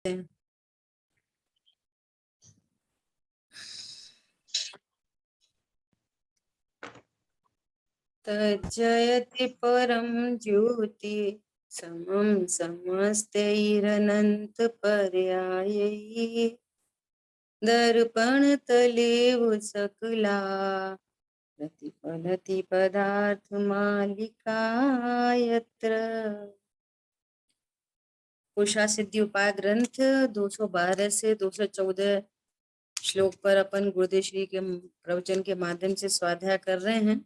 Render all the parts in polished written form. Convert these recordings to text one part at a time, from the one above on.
हैं। तज्जयति परम ज्योति समं समस्तैरनंत पर्यायैः दर्पण तलेव सकला प्रतिफलति पदार्थ मालिका यत्र। पुरुषा सिद्धि उपाय ग्रंथ 212 से 214 श्लोक पर अपन गुरुदेव श्री के प्रवचन के माध्यम से स्वाध्याय कर रहे हैं।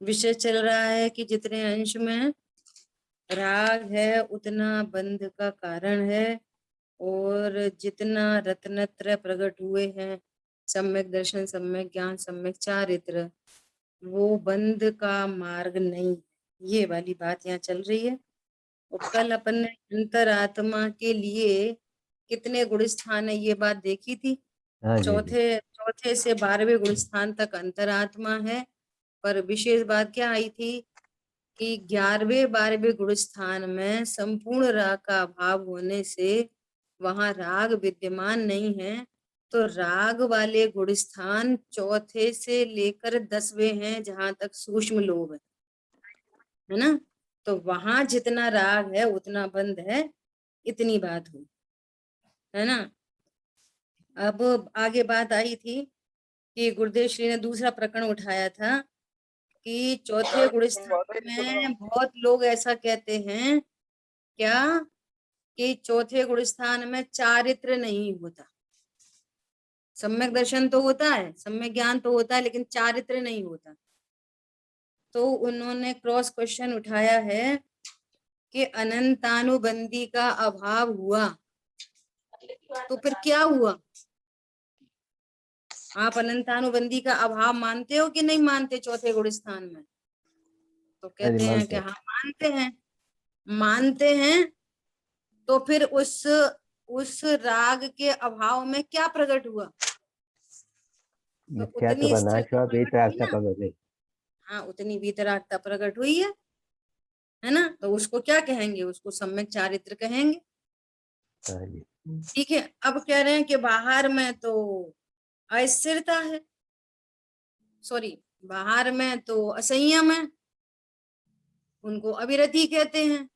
विषय चल रहा है कि जितने अंश में राग है उतना बंध का कारण है, और जितना रत्नत्रय प्रकट हुए हैं, सम्यक दर्शन, सम्यक ज्ञान, सम्यक चारित्र, वो बंध का मार्ग नहीं। ये वाली बात यहाँ चल रही है। और कल अपन ने अंतरात्मा के लिए कितने गुण स्थान है ये बात देखी थी। चौथे से 12वें गुण स्थान तक अंतरात्मा है। पर विशेष बात क्या आई थी कि 11वें 12वें गुण स्थान में संपूर्ण राग का अभाव होने से वहां राग विद्यमान नहीं है। तो राग वाले गुण स्थान चौथे से लेकर 10वें हैं, जहां तक सूक्ष्म लोभ है ना। तो वहां जितना राग है उतना बंध है, इतनी बात हुई है ना। अब आगे बात आई थी कि गुरुदेव श्री ने दूसरा प्रकरण उठाया था कि चौथे गुण स्थान में बहुत लोग ऐसा कहते हैं क्या कि चौथे गुण स्थान में चारित्र नहीं होता। सम्यक दर्शन तो होता है, सम्यक ज्ञान तो होता है, लेकिन चारित्र नहीं होता। तो उन्होंने क्रॉस क्वेश्चन उठाया है कि अनंतानुबंधी का अभाव हुआ तो फिर क्या हुआ। आप अनंतानुबंधी का अभाव मानते हो कि नहीं मानते चौथे गुण स्थान में? तो कहते हैं कि हाँ मानते हैं। तो फिर उस राग के अभाव में क्या प्रकट हुआ? तो उतनी स्थिरता प्रकट हुई ना। हाँ, उतनी वीतरागता प्रकट हुई है ना। तो उसको क्या कहेंगे? उसको सम्यक चारित्र कहेंगे। ठीक है। अब कह रहे हैं कि बाहर में तो अस्थिरता है, सॉरी, बाहर में तो असंयम है, उनको अविरति कहते हैं।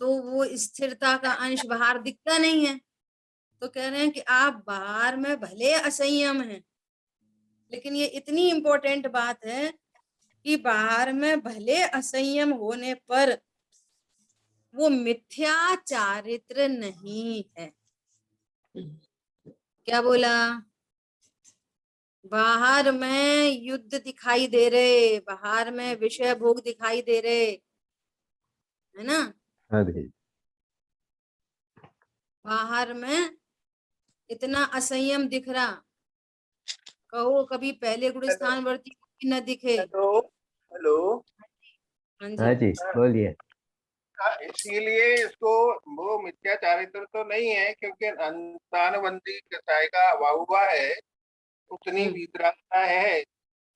तो वो स्थिरता का अंश बाहर दिखता नहीं है। तो कह रहे हैं कि आप बाहर में भले असंयम हैं, लेकिन ये इतनी इंपॉर्टेंट बात है कि बाहर में भले असंयम होने पर वो मिथ्या चारित्र नहीं है। क्या बोला? बाहर में युद्ध दिखाई दे रहे, बाहर में विषय भोग दिखाई दे रहे, है ना। बाहर में इतना असंयम दिख रहा, कहो कभी पहले गुण स्थान वर्ती न दिखे। Hello hello. हाँ जी बोलिए। इसीलिए इसको वो मिथ्या चारित्र तो नहीं है, क्योंकि अंतानुबंधी कसाय का अभाव हुआ है, उतनी वितरागता है,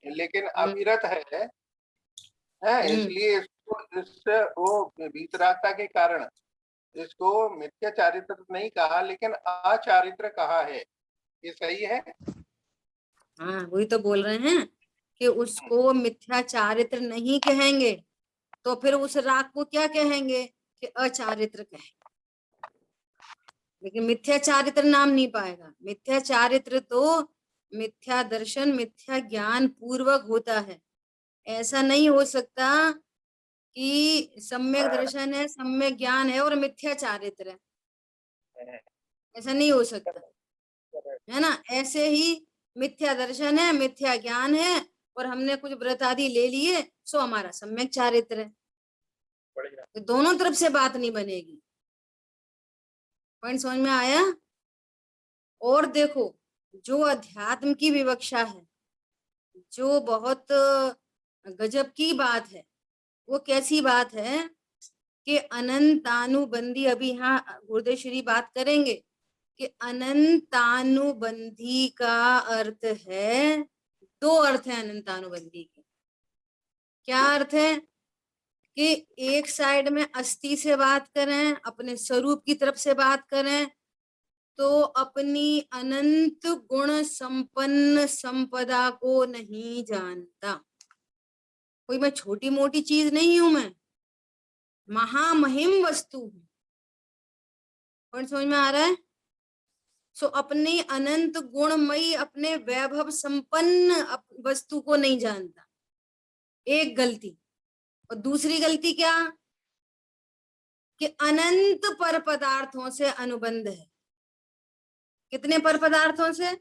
लेकिन अविरत है इसलिए इसको इस वो वितरागता के कारण इसको मिथ्या चारित्र नहीं कहा, लेकिन अचारित्र कहा है। ये सही है? हाँ, वही तो बोल रहे हैं कि उसको मिथ्या चारित्र नहीं कहेंगे, तो फिर उस राग को क्या कहेंगे? कि अचारित्र कहेंगे। लेकिन मिथ्या चारित्र नाम नहीं पाएगा। मिथ्या चारित्र तो मिथ्या दर्शन, मिथ्या ज्ञान पूर्वक होता है। ऐसा नहीं हो सकता कि सम्यक दर्शन है, सम्यक ज्ञान है और मिथ्या चारित्र है। ऐसा नहीं हो सकता, है ना। ऐसे ही मिथ्या दर्शन है, मिथ्या ज्ञान है, और हमने कुछ व्रत आदि ले लिए, सो हमारा सम्यक चारित्र है। तो दोनों तरफ से बात नहीं बनेगी। पॉइंट समझ में आया? और देखो, जो अध्यात्म की विवक्षा है, जो बहुत गजब की बात है, वो कैसी बात है कि अनंतानुबंधी, अभी यहाँ गुरुदेव श्री बात करेंगे कि अनंतानुबंधी का अर्थ है, दो अर्थ है अनंतानुबंधी के। क्या अर्थ है? कि एक साइड में अस्थि से बात करें, अपने स्वरूप की तरफ से बात करें, तो अपनी अनंत गुण संपन्न संपदा को नहीं जानता। कोई मैं छोटी मोटी चीज नहीं हूं, मैं महामहिम वस्तु हूं। और समझ में आ रहा है? सो अपनी अनंत गुणमयी, अपने वैभव संपन्न वस्तु को नहीं जानता, एक गलती। और दूसरी गलती क्या? कि अनंत पर पदार्थों से अनुबंध है। कितने पर पदार्थों से?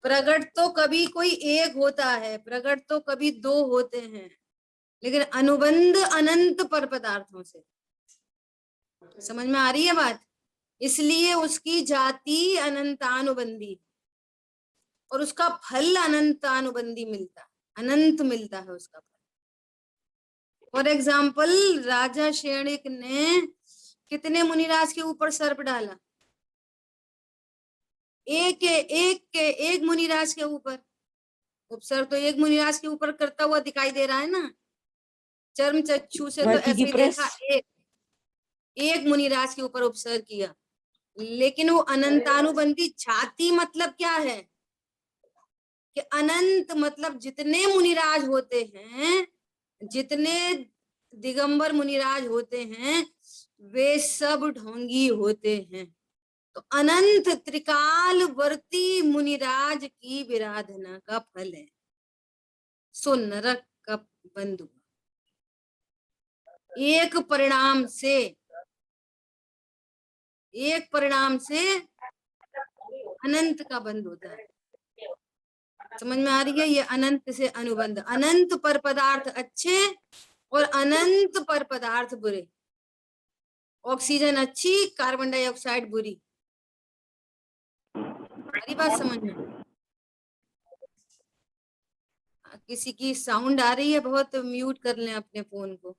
प्रकट तो कभी कोई एक होता है, प्रकट तो कभी दो होते हैं, लेकिन अनुबंध अनंत पर पदार्थों से। समझ में आ रही है बात? इसलिए उसकी जाति अनंतानुबंधी और उसका फल अनंतानुबंधी मिलता है, अनंत मिलता है उसका फल। फॉर एग्जाम्पल, राजा शेणिक ने कितने मुनिराज के ऊपर सर्प डाला? एक मुनिराज के ऊपर। उपसर्ग तो एक मुनिराज के ऊपर करता हुआ दिखाई दे रहा है ना, चर्म चक्षु से तो ऐसे ही देखा, एक मुनिराज के ऊपर उपसर्ग किया, लेकिन वो अनंतानुबंधी। छाती मतलब क्या है? कि अनंत मतलब जितने मुनिराज होते हैं, जितने दिगंबर मुनिराज होते हैं, वे सब ढोंगी होते हैं। तो अनंत त्रिकालवर्ती मुनिराज की विराधना का फल है। सो नरक का बंधु एक परिणाम से अनंत का बंध होता है। समझ में आ रही है? ये अनंत से अनुबंध, अनंत पर पदार्थ अच्छे और अनंत पर पदार्थ बुरे। ऑक्सीजन अच्छी, कार्बन डाइऑक्साइड बुरी। हमारी बात समझ में? किसी की साउंड आ रही है बहुत, म्यूट कर लें अपने फोन को।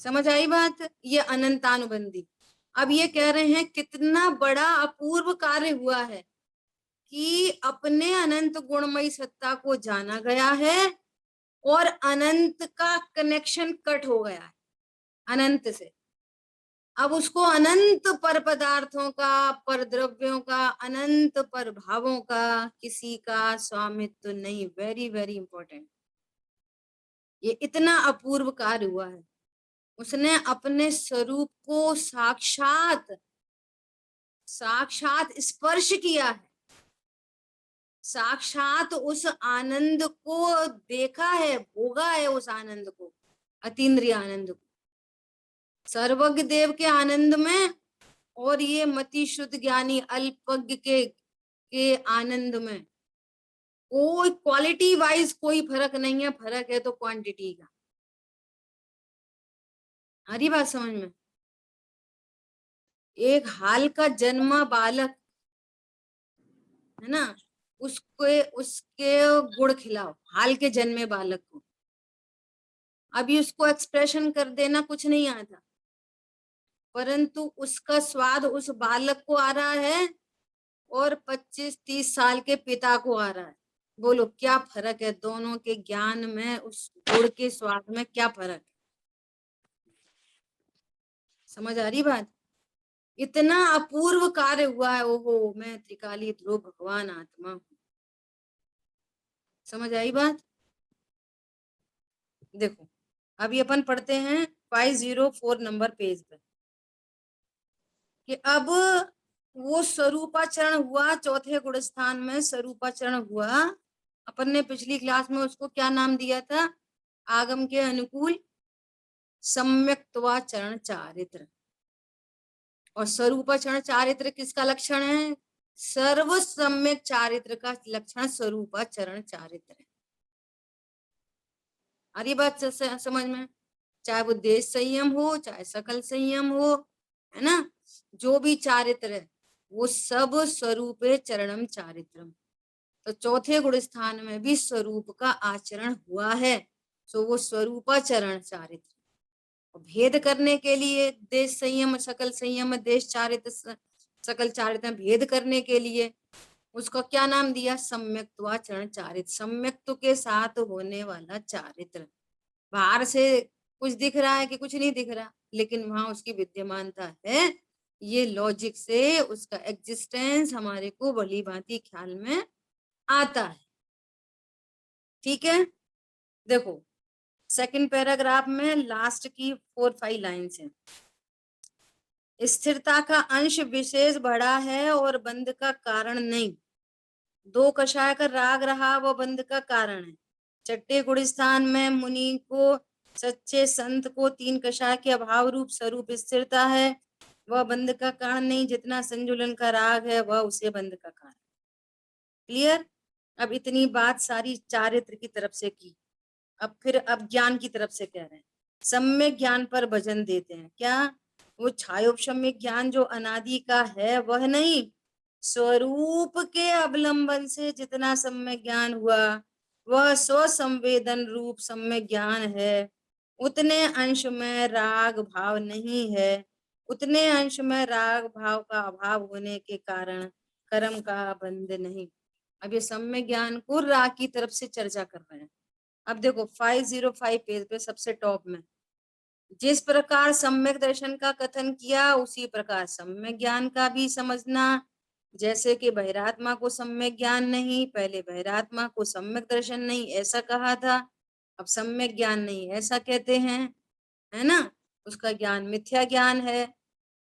समझ आई बात? ये अनंतानुबंधी। अब ये कह रहे हैं कितना बड़ा अपूर्व कार्य हुआ है कि अपने अनंत गुणमयी सत्ता को जाना गया है और अनंत का कनेक्शन कट हो गया है अनंत से। अब उसको अनंत पर पदार्थों का, पर द्रव्यों का, अनंत पर भावों का किसी का स्वामित्व नहीं। Very very important. ये इतना अपूर्व कार्य हुआ है। उसने अपने स्वरूप को साक्षात स्पर्श किया है, साक्षात उस आनंद को देखा है, भोगा है उस आनंद को, अतीन्द्रिय आनंद को। सर्वज्ञ देव के आनंद में और ये मति शुद्ध ज्ञानी अल्पज्ञ के आनंद में कोई क्वालिटी वाइज कोई फर्क नहीं है, फर्क है तो क्वांटिटी का। हरी बात समझ में? एक हाल का जन्मा बालक है ना, उसके गुड़ खिलाओ, हाल के जन्मे बालक को। अभी उसको एक्सप्रेशन कर देना कुछ नहीं आता, परंतु उसका स्वाद उस बालक को आ रहा है और 25-30 साल के पिता को आ रहा है। बोलो क्या फर्क है दोनों के ज्ञान में, उस गुड़ के स्वाद में क्या फर्क है? समझ आ रही बात? इतना अपूर्व कार्य हुआ है। ओहो, मैं त्रिकाली ध्रुव भगवान आत्मा हूं। समझ आई बात? देखो अभी अपन पढ़ते हैं 504 नंबर पेज पे कि अब वो स्वरूपाचरण हुआ, चौथे गुण स्थान में स्वरूपाचरण हुआ। अपन ने पिछली क्लास में उसको क्या नाम दिया था? आगम के अनुकूल सम्यक्त्वाचरण चारित्र। और स्वरूपाचरण चारित्र किसका लक्षण है? सर्व सम्यक चारित्र का लक्षण स्वरूपाचरण चारित्र है। अरे बात समझ में? चाहे वो देश संयम हो, चाहे सकल संयम हो, है ना, जो भी चारित्र है वो सब स्वरूपे चरणम चारित्रम। तो चौथे गुण स्थान में भी स्वरूप का आचरण हुआ है, तो वो स्वरूपाचरण चारित्र। भेद करने के लिए देश संयम, सकल संयम, देश चारित्र, सकल चारित्र भेद करने के लिए उसको क्या नाम दिया? सम्यक्त्वाचरण चारित्र। सम्यक्त्व के साथ होने वाला चारित्र। बाहर से कुछ दिख रहा है कि कुछ नहीं दिख रहा, लेकिन वहां उसकी विद्यमानता है। ये लॉजिक से उसका एग्जिस्टेंस हमारे को भली भांति ख्याल में आता है। ठीक है, देखो सेकंड पैराग्राफ में लास्ट की 4-5 लाइन्स हैं। स्थिरता का अंश विशेष बढ़ा है और बंध का कारण नहीं। दो कषाय का राग रहा वह बंध का कारण है। चट्टे गुड़स्थान में मुनि को सच्चे संत को तीन कषाय के अभाव रूप स्वरूप स्थिरता है, वह बंध का कारण नहीं। जितना संजुलन का राग है वह उसे बंध का कारण। क्लियर? अब इतनी बात सारी चारित्र की तरफ से की। अब ज्ञान की तरफ से कह रहे हैं। सम्यक ज्ञान पर भजन देते हैं। क्या? वो छायोपशम्य ज्ञान जो अनादि का है वह नहीं, स्वरूप के अवलंबन से जितना सम्यक ज्ञान हुआ वह स्वसंवेदन रूप सम्यक ज्ञान है। उतने अंश में राग भाव नहीं है, उतने अंश में राग भाव का अभाव होने के कारण कर्म का बंध नहीं। अब ये सम्यक ज्ञान को राग की तरफ से चर्चा कर रहे हैं। अब देखो 505 पेज पे सबसे टॉप में, जिस प्रकार सम्यक दर्शन का कथन किया उसी प्रकार सम्यक ज्ञान का भी समझना। जैसे कि बहिरात्मा को सम्यक ज्ञान नहीं, पहले बहिरात्मा को सम्यक दर्शन नहीं ऐसा कहा था, अब सम्यक ज्ञान नहीं ऐसा कहते हैं, है ना? उसका ज्ञान मिथ्या ज्ञान है।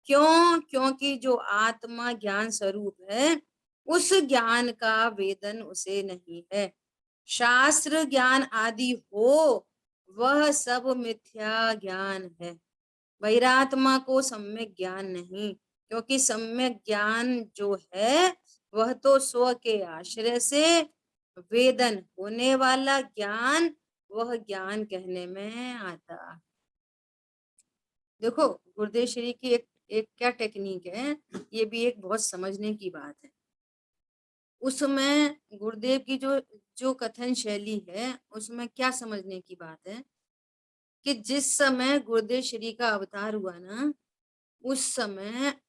क्यों? क्योंकि जो आत्मा ज्ञान स्वरूप है उस ज्ञान का वेदन उसे नहीं है। शास्त्र ज्ञान आदि हो वह सब मिथ्या ज्ञान है। वैरात्मा को सम्यक ज्ञान नहीं, क्योंकि सम्यक ज्ञान जो है वह तो स्व के आश्रय से वेदन होने वाला ज्ञान, वह ज्ञान कहने में आता। देखो गुरुदेव श्री की एक एक क्या टेक्निक है, ये भी एक बहुत समझने की बात है। उसमें गुरुदेव की जो जो कथन शैली है उसमें क्या समझने की बात है कि जिस समय गुरुदेव श्री का अवतार हुआ ना, उस समय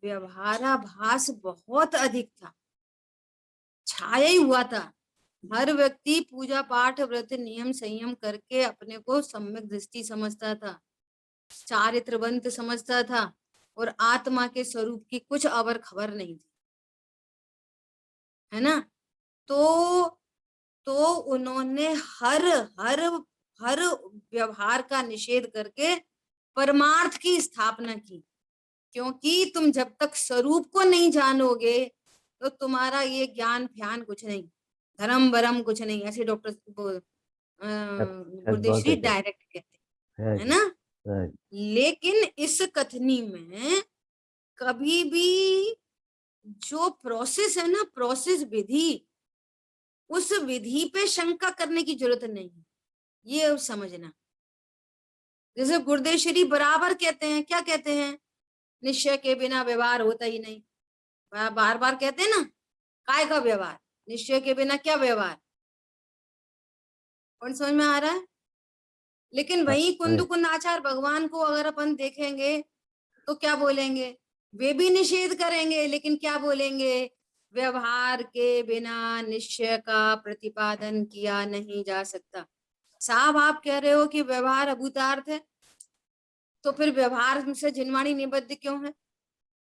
व्यवहाराभास बहुत अधिक था, छाया ही हुआ था। हर व्यक्ति पूजा पाठ व्रत नियम संयम करके अपने को सम्यक दृष्टि समझता था, चारित्रवंत समझता था, और आत्मा के स्वरूप की कुछ अवर खबर नहीं थी, है ना? तो उन्होंने हर हर हर व्यवहार का निषेध करके परमार्थ की स्थापना की। क्योंकि तुम जब तक स्वरूप को नहीं जानोगे तो तुम्हारा ये ज्ञान फ्यान कुछ नहीं, धर्म वरम कुछ नहीं, ऐसे डॉक्टर गुरुदेव श्री डायरेक्ट कहते हैं, है ना? लेकिन इस कथनी में कभी भी जो प्रोसेस है ना, प्रोसेस विधि, उस विधि पे शंका करने की जरूरत नहीं है, ये समझना। जैसे गुरुदेव श्री बराबर कहते हैं, क्या कहते हैं? निश्चय के बिना व्यवहार होता ही नहीं। बार बार कहते हैं ना, काय का व्यवहार? निश्चय के बिना क्या व्यवहार? कौन समझ में आ रहा है? लेकिन वही कुंद कुंद आचार्य भगवान को अगर अपन देखेंगे तो क्या बोलेंगे? वे भी निषेध करेंगे, लेकिन क्या बोलेंगे? व्यवहार के बिना निश्चय का प्रतिपादन किया नहीं जा सकता। साहब आप कह रहे हो कि व्यवहार अभूतार्थ है, तो फिर व्यवहार से जिनवाणी निबद्ध क्यों है?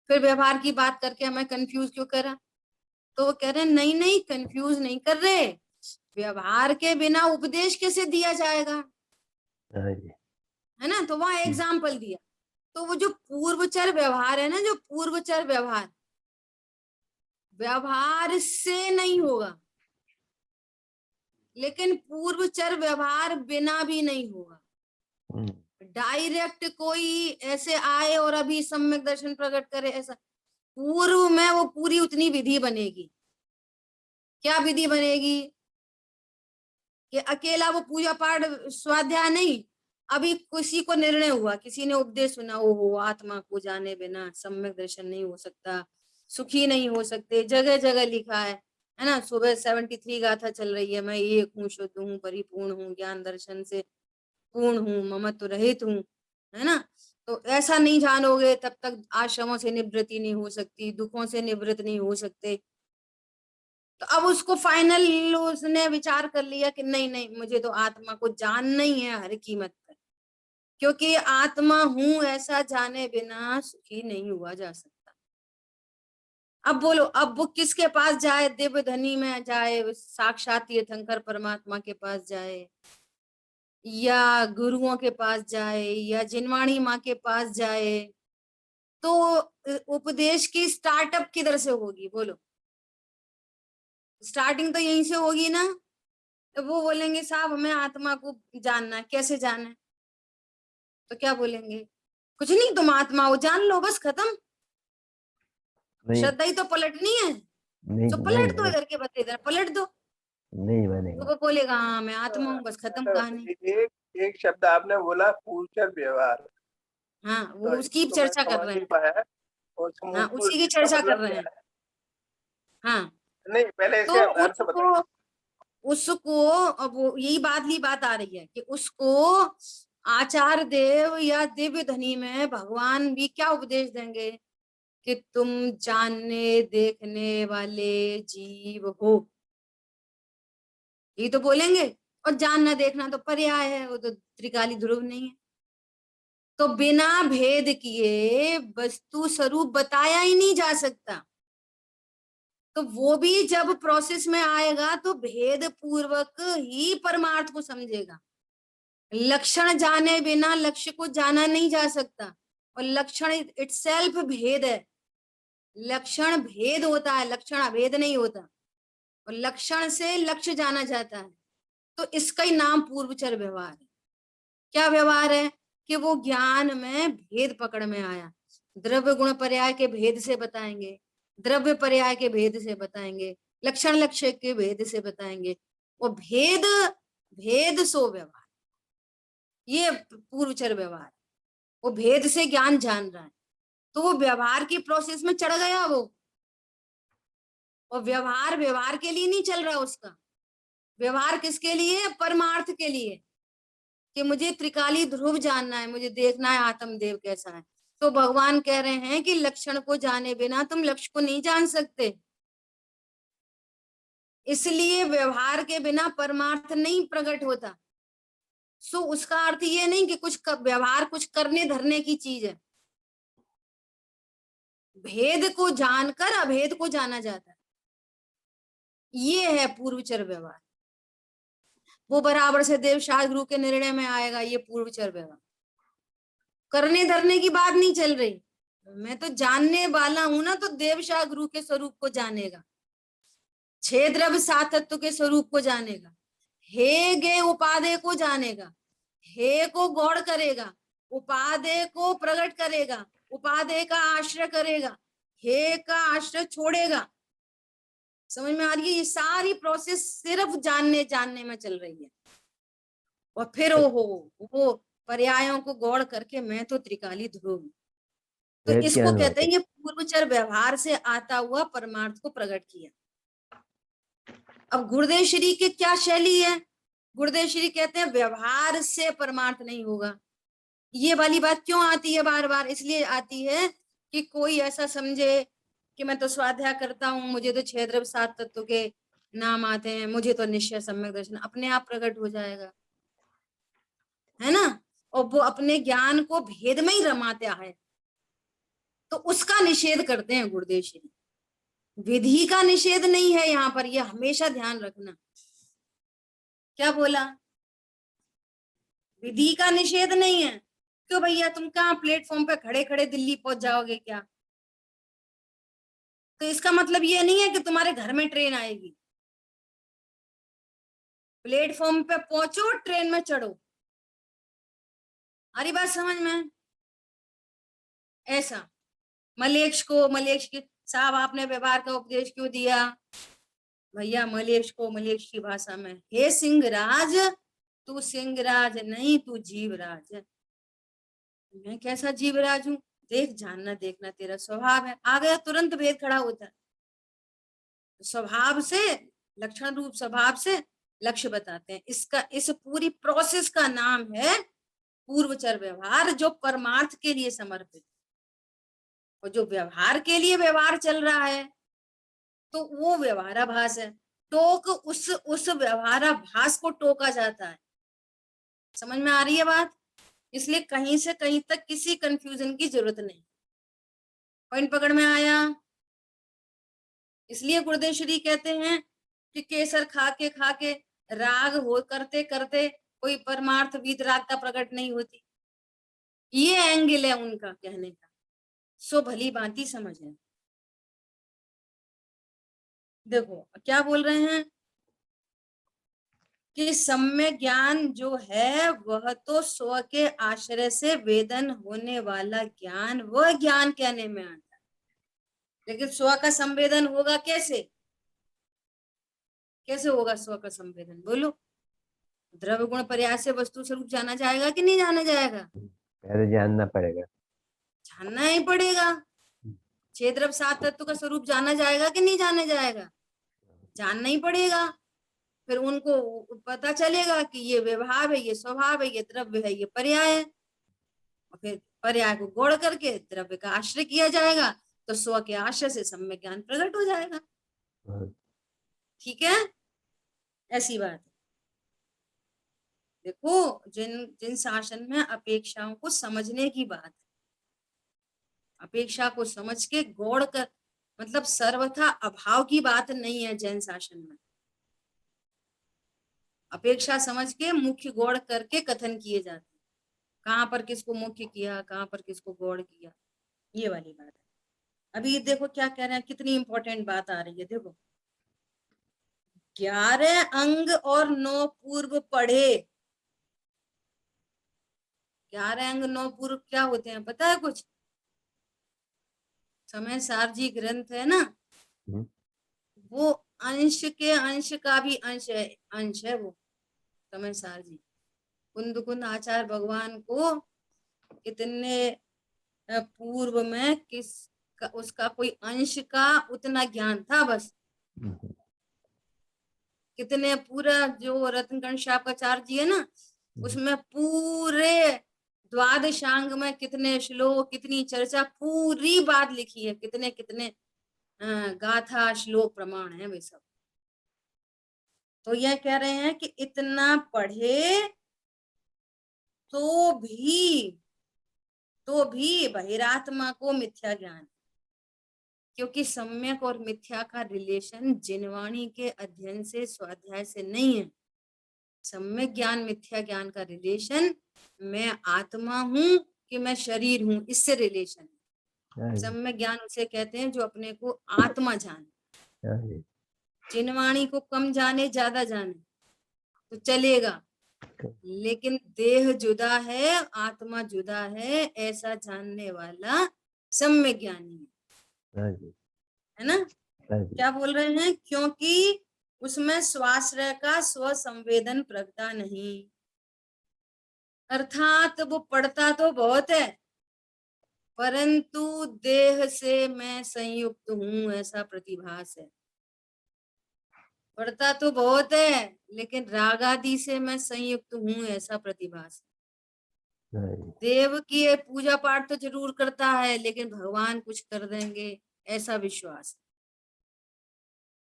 फिर व्यवहार की बात करके हमें कंफ्यूज क्यों करा? तो वो कह रहे हैं नहीं नहीं, कंफ्यूज नहीं कर रहे, व्यवहार के बिना उपदेश कैसे दिया जाएगा, है ना? तो वहां एग्जाम्पल दिया। तो वो जो पूर्वचर व्यवहार है ना, जो पूर्वचर व्यवहार, व्यवहार से नहीं होगा, लेकिन पूर्वचर व्यवहार बिना भी नहीं होगा। डायरेक्ट कोई ऐसे आए और अभी सम्यक दर्शन प्रकट करे, ऐसा पूर्व में वो पूरी उतनी विधि बनेगी। क्या विधि बनेगी? कि अकेला वो पूजा पाठ स्वाध्याय नहीं, अभी किसी को निर्णय हुआ, किसी ने उपदेश सुना, ओहो आत्मा को जाने बिना सम्यक दर्शन नहीं हो सकता, सुखी नहीं हो सकते, जगह जगह लिखा है ना? सुबह 73 गाथा चल रही है, मैं एक हूँ, शुद्ध हूँ, परिपूर्ण हूँ, ज्ञान दर्शन से पूर्ण हूँ, ममत्व रहित हूँ, है ना? तो ऐसा नहीं जानोगे तब तक आश्रमों से निवृत्ति नहीं हो सकती, दुखों से निवृत्त नहीं हो सकते। तो अब उसको फाइनल उसने विचार कर लिया कि नहीं नहीं, मुझे तो आत्मा को जानना ही है हर कीमत पर, क्योंकि आत्मा हूं ऐसा जाने बिना सुखी नहीं हुआ जा सकता। अब बोलो, अब वो किसके पास जाए? दिव्य धनी में जाए, साक्षात तीर्थंकर परमात्मा के पास जाए, या गुरुओं के पास जाए, या जिनवाणी माँ के पास जाए? तो उपदेश की स्टार्टअप किधर से होगी बोलो? स्टार्टिंग तो यहीं से होगी ना। तो वो बोलेंगे साहब हमें आत्मा को जानना है, कैसे जानना है? तो क्या बोलेंगे? कुछ नहीं, तुम आत्मा हो जान लो, बस खत्म। नहीं श्रद्धा ही तो पलटनी है, नहीं तो नहीं पलट दो, इधर के बदले इधर पलट दो, नहीं तो बनेगा। वो बोलेगा हाँ मैं आत्मा हूँ, बस खत्म कहानी। एक एक शब्द आपने बोला, पूर्वचर व्यवहार, हाँ, वो तो उसकी इसको मैं चर्चा कर समझ रहे नहीं हैं। पाया। और हाँ, समूह उसी की इसका चर्चा कर मतलब रहे क्या हैं। है? हाँ, नहीं, पहले इसके तो अर्थ बताइए। उसको उसको अब वो यही बात आ रही है कि उसको आचार्य देव या दिव्य धनी में भगवान भी क्या उपदेश देंगे कि तुम जानने देखने वाले जीव हो, ये तो बोलेंगे। और जानना देखना तो पर्याय है, वो तो त्रिकाली ध्रुव नहीं है। तो बिना भेद किए वस्तु स्वरूप बताया ही नहीं जा सकता। तो वो भी जब प्रोसेस में आएगा तो भेद पूर्वक ही परमार्थ को समझेगा। लक्षण जाने बिना लक्ष्य को जाना नहीं जा सकता, और लक्षण इटसेल्फ भेद है। लक्षण भेद होता है, लक्षण अभेद नहीं होता, और लक्षण से लक्ष्य जाना जाता है। तो इसका ही नाम पूर्वचर व्यवहार है। क्या व्यवहार है? कि वो ज्ञान में भेद पकड़ में आया। द्रव्य गुण पर्याय के भेद से बताएंगे, द्रव्य पर्याय के भेद से बताएंगे, लक्षण लक्ष्य के भेद से बताएंगे। वो भेद भेद सो व्यवहार, ये पूर्वचर व्यवहार। वो भेद से ज्ञान जान रहा है, तो वो व्यवहार की प्रोसेस में चढ़ गया वो। और व्यवहार व्यवहार के लिए नहीं चल रहा उसका। व्यवहार किसके लिए? परमार्थ के लिए, कि मुझे त्रिकाली ध्रुव जानना है, मुझे देखना है आत्मदेव कैसा है। तो भगवान कह रहे हैं कि लक्षण को जाने बिना तुम लक्ष्य को नहीं जान सकते। इसलिए व्यवहार के बिना परमार्थ नहीं प्रकट होता। सो उसका अर्थ ये नहीं कि व्यवहार कुछ करने धरने की चीज है। भेद को जानकर अभेद को जाना जाता है, ये है पूर्वचर व्यवहार। वो बराबर से देव शास्त्र गुरु के निर्णय में आएगा, ये पूर्वचर व्यवहार। करने धरने की बात नहीं चल रही। मैं तो जानने वाला हूं ना, तो देव शास्त्र गुरु के स्वरूप को जानेगा, छह द्रव्य सात तत्व के स्वरूप को जानेगा, हे गे उपादेय को जानेगा, हे को गौड़ करेगा, उपादेय को प्रकट करेगा, उपादेय का आश्रय करेगा, हे का आश्रय छोड़ेगा। समझ में आ रही है? ये सारी प्रोसेस सिर्फ जानने जानने में चल रही है। और फिर वो पर्यायों को गौड़ करके मैं तो त्रिकाली ध्रुव हूं। तो भेद इसको ज्ञान कहते हैं होता ये पूर्वचर व्यवहार से आता हुआ परमार्थ को प्रकट किया। अब गुरुदेव श्री की क्या शैली है? गुरुदेव श्री कहते हैं व्यवहार से परमार्थ नहीं होगा। ये वाली बात क्यों आती है बार बार? इसलिए आती है कि कोई ऐसा समझे कि मैं तो स्वाध्याय करता हूँ, मुझे तो छह द्रव्य सात तत्व के नाम आते हैं, मुझे तो निश्चय सम्यक दर्शन अपने आप प्रकट हो जाएगा, है ना। और वो अपने ज्ञान को भेद में ही रमाता है, तो उसका निषेध करते हैं गुरुदेव श्री। विधि का निषेध नहीं है यहाँ पर, यह हमेशा ध्यान रखना। क्या बोला? विधि का निषेध नहीं है। क्यों भैया, तुम कहाँ प्लेटफॉर्म पे खड़े खड़े दिल्ली पहुंच जाओगे क्या? तो इसका मतलब ये नहीं है कि तुम्हारे घर में ट्रेन आएगी। प्लेटफॉर्म पे पहुंचो, ट्रेन में चढ़ो। हमारी बात समझ में? ऐसा मलेच्छ की साहब आपने व्यवहार का उपदेश क्यों दिया? भैया मलेच्छ की भाषा में, हे सिंहराज तू सिंहराज नहीं, तू जीवराज है। मैं कैसा जीवराज हूं? देख, जानना देखना तेरा स्वभाव है। आ गया, तुरंत भेद खड़ा होता है। स्वभाव से, लक्षण रूप स्वभाव से लक्ष्य बताते हैं। इस पूरी प्रोसेस का नाम है पूर्वचर व्यवहार, जो परमार्थ के लिए समर्पित। और जो व्यवहार के लिए व्यवहार चल रहा है, तो वो व्यवहाराभास है। टोक उस व्यवहाराभास को टोका जाता है। समझ में आ रही है बात? इसलिए कहीं से कहीं तक किसी कंफ्यूजन की जरूरत नहीं। पॉइंट पकड़ में आया? इसलिए गुरुदेव श्री कहते हैं कि केसर खा के राग हो करते करते कोई परमार्थ वीतरागता प्रकट नहीं होती। ये एंगल है उनका कहने का। सो भली भांति समझे। देखो क्या बोल रहे हैं कि सम्यक ज्ञान जो है वह तो स्व के आश्रय से वेदन होने वाला ज्ञान, वह ज्ञान कहने में आता है। लेकिन स्व का संवेदन होगा कैसे? कैसे होगा स्व का संवेदन? बोलो। द्रव्य गुण पर्याय से वस्तु स्वरूप जाना जाएगा कि नहीं जाना जाएगा? पहले जानना पड़ेगा। जानना ही पड़ेगा। छह द्रव्य सात तत्व का स्वरूप जाना जाएगा कि नहीं जाना जाएगा? जानना ही पड़ेगा। फिर उनको पता चलेगा कि ये व्यवहार है, ये स्वभाव है, ये द्रव्य है, ये पर्याय है। और फिर पर्याय को गौड़ करके द्रव्य का आश्रय किया जाएगा, तो स्व के आश्रय से सम्यक ज्ञान प्रकट हो जाएगा। ठीक है, ऐसी बात है। देखो जिन शासन में अपेक्षाओं को समझने की बात है, अपेक्षा को समझ के गौड़ कर, मतलब सर्वथा अभाव की बात नहीं है जैन शासन में। अपेक्षा समझ के मुख्य गौड़ करके कथन किए जाते हैं। कहाँ पर किसको मुख्य किया, कहाँ पर किसको गौड़ किया, ये वाली बात है। अभी देखो क्या कह रहे हैं, कितनी इंपॉर्टेंट बात आ रही है। देखो 11 अंग और 9 पूर्व पढ़े। 11 अंग 9 पूर्व क्या होते हैं पता है कुछ? समय सार जी ग्रंथ है ना, वो अंश के अंश का भी अंश है वो समय सार जी। कुंद कुंद आचार्य भगवान को कितने पूर्व में उसका कोई अंश का उतना ज्ञान था बस। कितने पूरा जो रत्नकण शापाचार्य जी है ना, उसमें पूरे द्वादशांग में कितने श्लोक, कितनी चर्चा, पूरी बात लिखी है। कितने कितने गाथा श्लोक प्रमाण है वे सब। तो यह कह रहे हैं कि इतना पढ़े तो भी बहिरात्मा को मिथ्या ज्ञान, क्योंकि सम्यक और मिथ्या का रिलेशन जिनवाणी के अध्ययन से, स्वाध्याय से नहीं है। सम्यक ज्ञान मिथ्या ज्ञान का रिलेशन मैं आत्मा हूं कि मैं शरीर हूं, इससे रिलेशन है। सम्यक ज्ञान उसे कहते हैं जो अपने को आत्मा जाने। जिनवाणी को कम जाने ज्यादा जाने तो चलेगा, लेकिन देह जुदा है, आत्मा जुदा है, ऐसा जानने वाला सम्यक ज्ञानी है ना। क्या बोल रहे हैं? क्योंकि उसमें स्वाश्रय का स्व संवेदन प्रगटा नहीं, अर्थात वो पढ़ता तो बहुत है परंतु देह से मैं संयुक्त हूं ऐसा प्रतिभास है। पढ़ता तो बहुत है लेकिन राग आदि से मैं संयुक्त हूं ऐसा प्रतिभास है। देव की पूजा पाठ तो जरूर करता है लेकिन भगवान कुछ कर देंगे ऐसा विश्वास।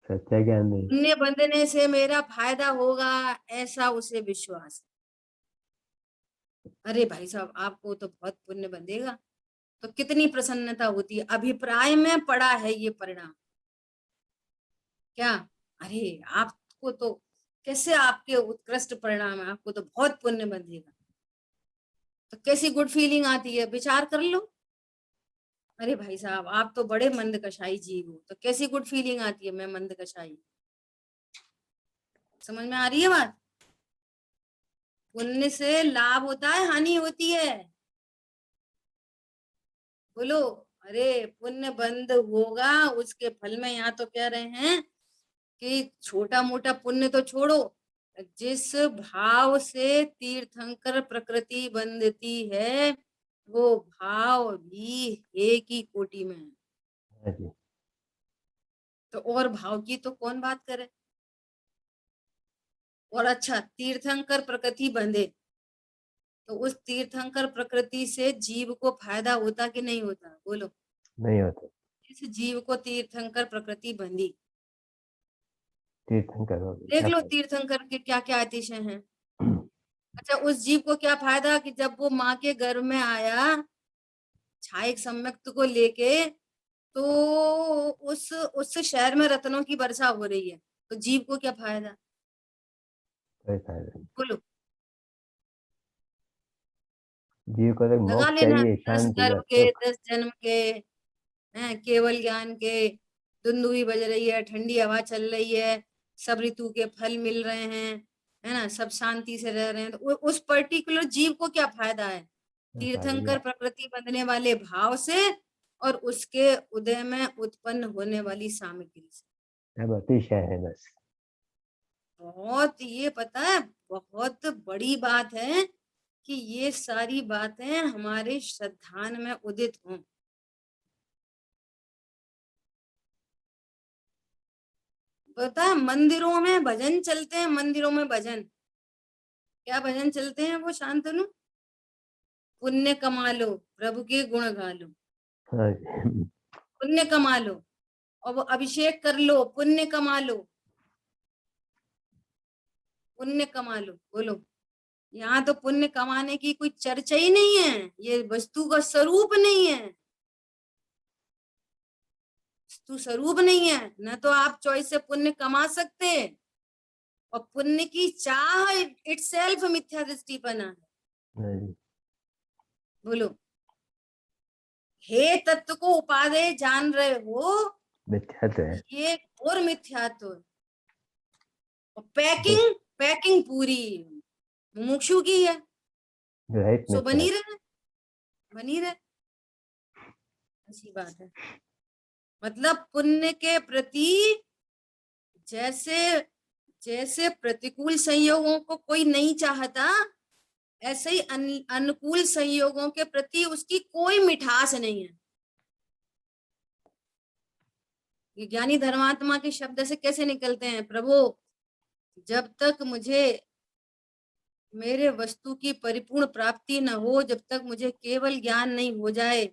सच्चा ज्ञान नहीं। पुण्य बंधने से मेरा फायदा होगा ऐसा उसे विश्वास। अरे भाई साहब आपको तो बहुत पुण्य बंधेगा तो कितनी प्रसन्नता होती है। अभिप्राय में पड़ा है ये परिणाम क्या? अरे आपको तो कैसे आपके उत्कृष्ट परिणाम है, आपको तो बहुत पुण्य बंधेगा। तो कैसी गुड फीलिंग आती है, विचार कर लो। अरे भाई साहब आप तो बड़े मंद कशाई जीव हो, तो कैसी गुड फीलिंग आती है, मैं मंद कशाई। समझ में आ रही है बात? पुण्य से लाभ होता है, हानि होती है? बोलो। अरे पुण्य बंद होगा उसके फल में, यहाँ तो कह रहे हैं कि छोटा मोटा पुण्य तो छोड़ो, जिस भाव से तीर्थंकर प्रकृति बंधती है वो भाव भी एक ही कोटि में है। तो और भाव की तो कौन बात करे। और अच्छा तीर्थंकर प्रकृति बंधे तो उस तीर्थंकर प्रकृति से जीव को फायदा होता कि नहीं होता? बोलो। नहीं होता। इस जीव को तीर्थंकर प्रकृति बंधी तीर्थंकर हो गए, देख क्या लो फायदा? तीर्थंकर के क्या क्या अतिशय हैं। अच्छा, उस जीव को क्या फायदा कि जब वो माँ के गर्भ में आया छायक सम्यक्त को लेके, तो उस शहर में रत्नों की वर्षा हो रही है, तो जीव को क्या फायदा? कोई फायदा नहीं। बोलो, जीव को तो लगा मोक्ष लेना। चाहिए, 10 शांति गर्भ बस, के, सुख। 10 जन्म के, हैं केवल ज्ञान के, दुंदुभी बज रही है, ठंडी हवा चल रही है, सब ऋतु के फल मिल रहे हैं, है ना, सब शांति से रह रहे हैं, तो उस पर्टिकुलर जीव को क्या फायदा है? क्या फायदा? तीर्थंकर प्रकृति बंधने वाले भाव से और उसके उदय में उत्पन्न होने वाली सामग्री से। अब अतिशय है बस। बहुत, ये पता है, बहुत बड़ी बात है कि ये सारी बातें हमारे श्रद्धान में उदित हों। पता है मंदिरों में भजन चलते हैं, मंदिरों में भजन, क्या भजन चलते हैं वो शांतनु? पुण्य कमा लो, प्रभु के गुण गा लो, हाँ जी। पुण्य कमा लो, और वो अभिषेक कर लो, पुण्य कमा लो, पुण्य कमा लो। बोलो, यहाँ तो पुण्य कमाने की कोई चर्चा ही नहीं है, ये वस्तु का स्वरूप नहीं है, वस्तु स्वरूप नहीं है, न तो आप चॉइस से पुण्य कमा सकते, और पुण्य की चाह इटसेल्फ मिथ्या दृष्टिपना है। हाँ जी। बोलो, हे तत्व को उपादेय जान रहे हो, मिथ्यात्व है। ये और मिथ्यात्व है। और पैकिंग पैकिंग पूरी मुमुक्षु की है, जो है सो बनी मिथ्यात्व। रहे, बनी रहे, ऐसी बात है। मतलब पुण्य के प्रति जैसे जैसे प्रतिकूल संयोगों को कोई नहीं चाहता, ऐसे ही अनुकूल संयोगों के प्रति उसकी कोई मिठास नहीं है। ये ज्ञानी धर्मात्मा के शब्द से कैसे निकलते हैं? प्रभु, जब तक मुझे मेरे वस्तु की परिपूर्ण प्राप्ति न हो, जब तक मुझे केवल ज्ञान नहीं हो जाए,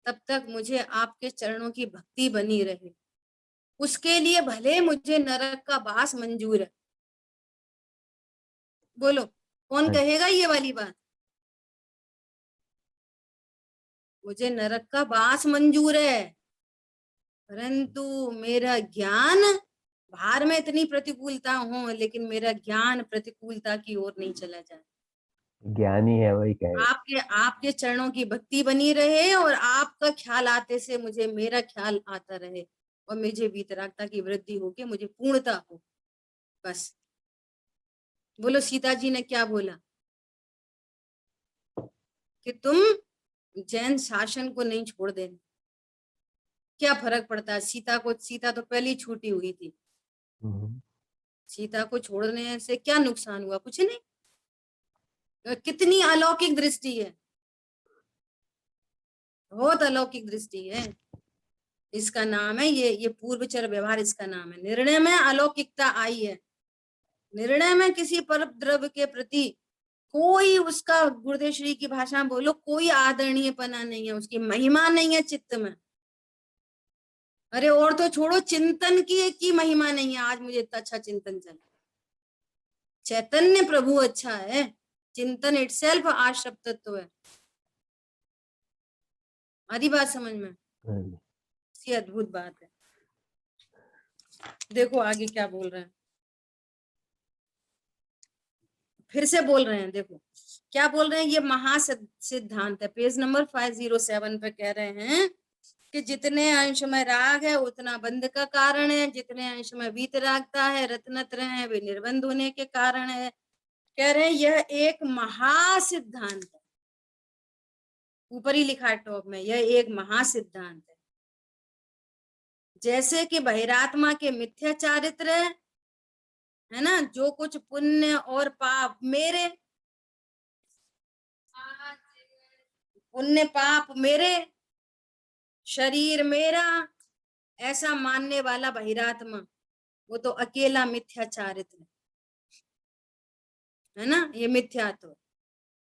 तब तक मुझे आपके चरणों की भक्ति बनी रहे, उसके लिए भले मुझे नरक का वास मंजूर है। बोलो, कौन हाँ। कहेगा ये वाली बात? मुझे नरक का वास मंजूर है, परंतु मेरा ज्ञान, बाहर में इतनी प्रतिकूलता हो लेकिन मेरा ज्ञान प्रतिकूलता की ओर नहीं चला जाए। ज्ञानी है वही कहे। आपके आपके चरणों की भक्ति बनी रहे, और आपका ख्याल आते से मुझे मेरा ख्याल आता रहे, और मुझे वीतरागता की वृद्धि हो के मुझे पूर्णता हो, बस। बोलो, सीता जी ने क्या बोला कि तुम जैन शासन को नहीं छोड़ देना, क्या फर्क पड़ता है? सीता तो पहले ही छूटी हुई थी, सीता को छोड़ने से क्या नुकसान हुआ? कुछ नहीं। कितनी अलौकिक दृष्टि है, बहुत अलौकिक दृष्टि है। इसका नाम है, ये पूर्वचर व्यवहार इसका नाम है। निर्णय में अलौकिकता आई है, निर्णय में किसी पर द्रव्य के प्रति कोई उसका, गुरुदेव श्री की भाषा में बोलो, कोई आदरणीयपना नहीं है, उसकी महिमा नहीं है चित्त में। अरे और तो छोड़ो, चिंतन की महिमा नहीं है। आज मुझे इतना अच्छा चिंतन चला, चैतन्य प्रभु अच्छा है, चिंतन इटसेल्फ आश्रप तत्व है। आदि बात समझ में, सी अद्भुत बात है। देखो आगे क्या बोल रहे हैं, फिर से बोल रहे हैं, देखो क्या बोल रहे हैं। ये महासिद्धांत है, पेज नंबर 507 पे कह रहे हैं कि जितने अंश में राग है उतना बंध का कारण है, जितने अंश में वीतरागता है, रत्नत्र है, वे निर्बंध होने के कारण है। कह रहे हैं यह एक महासिद्धांत है, ऊपर ही लिखा है टॉप में, यह एक महासिद्धांत है। जैसे कि बहिरात्मा के मिथ्या चारित्र है ना, जो कुछ पुण्य और पाप मेरे, पुण्य पाप मेरे, शरीर मेरा, ऐसा मानने वाला बहिरात्मा, वो तो अकेला मिथ्या चारित्र है ना, ये मिथ्यात्व।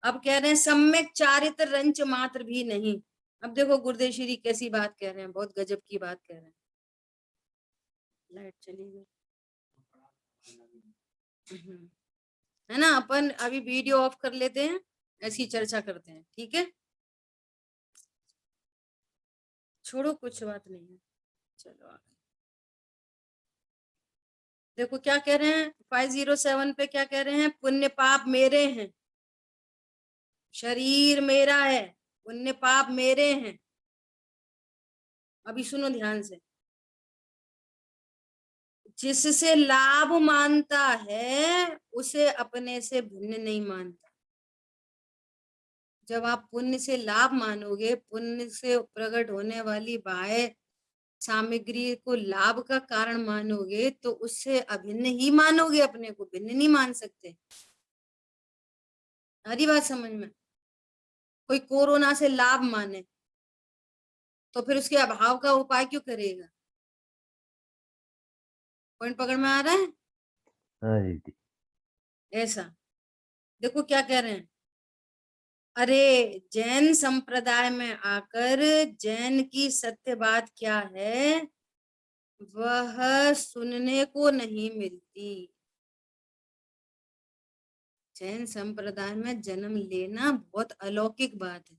अब कह रहे हैं सम्यक चारित्र रंच मात्र भी नहीं। अब देखो गुरुदेव श्री कैसी बात कह रहे हैं, बहुत गजब की बात कह रहे हैं। लाइट चली गई। है ना। अपन अभी वीडियो ऑफ कर लेते हैं, ऐसी चर्चा करते हैं, ठीक है। छोड़ो, कुछ बात नहीं है, चलो आगे। देखो क्या कह रहे हैं 507 पे, क्या कह रहे हैं, पुण्य पाप मेरे हैं, शरीर मेरा है, पुण्य पाप मेरे हैं। अभी सुनो ध्यान से, जिससे लाभ मानता है उसे अपने से भिन्न नहीं मानता। जब आप पुण्य से लाभ मानोगे, पुण्य से प्रकट होने वाली बाह्य सामग्री को लाभ का कारण मानोगे, तो उससे अभिन्न ही मानोगे, अपने को भिन्न नहीं मान सकते। सारी बात समझ में। कोई कोरोना से लाभ माने तो फिर उसके अभाव का उपाय क्यों करेगा? पॉइंट पकड़ में आ रहा है? हाँ दीदी। ऐसा देखो क्या कह रहे हैं, अरे जैन संप्रदाय में आकर जैन की सत्य बात क्या है वह सुनने को नहीं मिलती। जैन संप्रदाय में जन्म लेना बहुत अलौकिक बात है,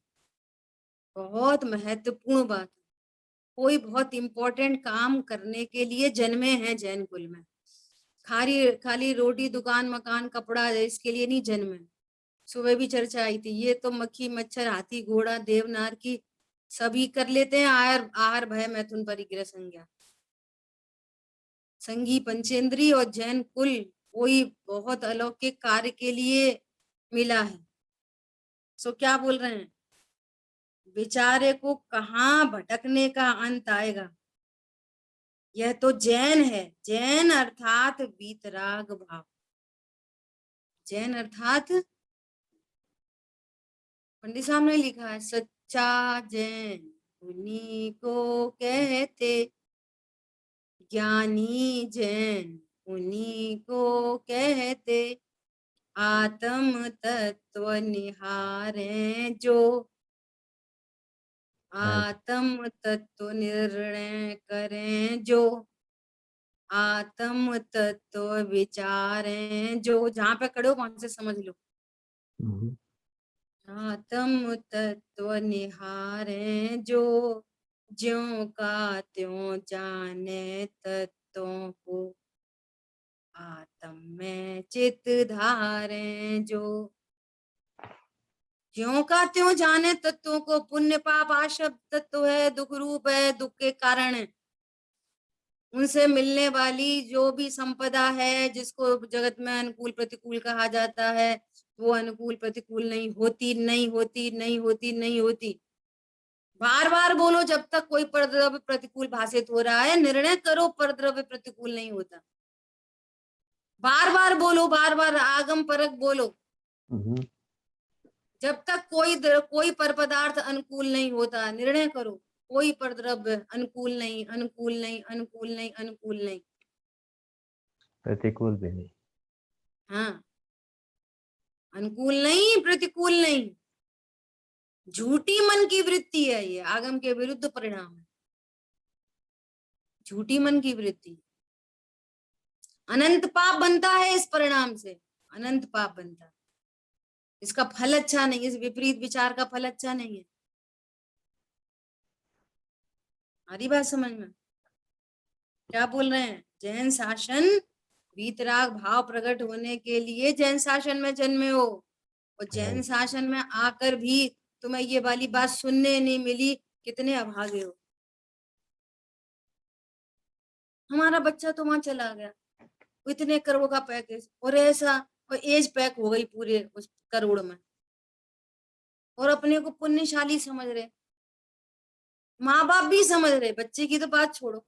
बहुत महत्वपूर्ण बात है। कोई बहुत इंपॉर्टेंट काम करने के लिए जन्मे हैं जैन कुल में, खाली खाली रोटी दुकान मकान कपड़ा इसके लिए नहीं जन्मे। सुबह भी चर्चा आई थी, ये तो मक्खी मच्छर हाथी घोड़ा देवनार की सभी कर लेते हैं, आहार आहार भय मैथुन परिग्रह संज्ञा संगी पंचेंद्री, और जैन कुल कोई बहुत अलौकिक कार्य के लिए मिला है। सो क्या बोल रहे हैं, बेचारे को कहाँ भटकने का अंत आएगा। यह तो जैन है, जैन अर्थात वीतराग भाव। जैन अर्थात पंडित साहब ने लिखा है, सच्चा जैन उन्हीं को कहते, ज्ञानी जैन उन्हीं को कहते, आत्म तत्व निहारें जो, आत्म तत्व निर्णय करें जो, आत्म तत्व विचारें जो। जहां पे खड़े हो वहां से समझ लो। आत्म तत्व निहारें जो, ज्यों का त्यों जाने तत्वों को, आत्म में चित धारें जो। ज्यों का त्यों जाने तत्वों को, पुण्य पाप आशब तत्व है, दुख रूप है, दुख के कारण है। उनसे मिलने वाली जो भी संपदा है, जिसको जगत में अनुकूल प्रतिकूल कहा जाता है, वो अनुकूल प्रतिकूल नहीं होती, नहीं होती, नहीं होती, नहीं होती। बार बार बोलो, जब तक कोई परद्रव्य प्रतिकूल भाषित हो रहा है, निर्णय करो परद्रव्य प्रतिकूल नहीं होता। बार बार बोलो, बार बार आगम परक बोलो। जब तक कोई पर पदार्थ अनुकूल नहीं होता, निर्णय करो कोई परद्रव्य अनुकूल नहीं, अनुकूल नहीं, अनुकूल नहीं, अनुकूल नहीं, प्रतिकूल भी नहीं। हाँ, अनुकूल नहीं, प्रतिकूल नहीं। झूठी मन की वृत्ति है ये, आगम के विरुद्ध परिणाम है। झूठी मन की वृत्ति, अनंत पाप बनता है इस परिणाम से, अनंत पाप बनता है। इसका फल अच्छा नहीं, इस विपरीत विचार का फल अच्छा नहीं है। हमारी बात समझ में क्या बोल रहे हैं, जैन शासन वीतराग भाव प्रकट होने के लिए जैन शासन में जन्मे हो, और जैन शासन में आकर भी तुम्हें ये वाली बात सुनने नहीं मिली, कितने अभागे हो। हमारा बच्चा तो वहां चला गया, इतने करोड़ का पैकेज, और ऐसा, और एज पैक हो गई पूरे उस करोड़ में, और अपने को पुण्यशाली समझ रहे। माँ बाप भी समझ रहे, बच्चे की तो बात छोड़ो।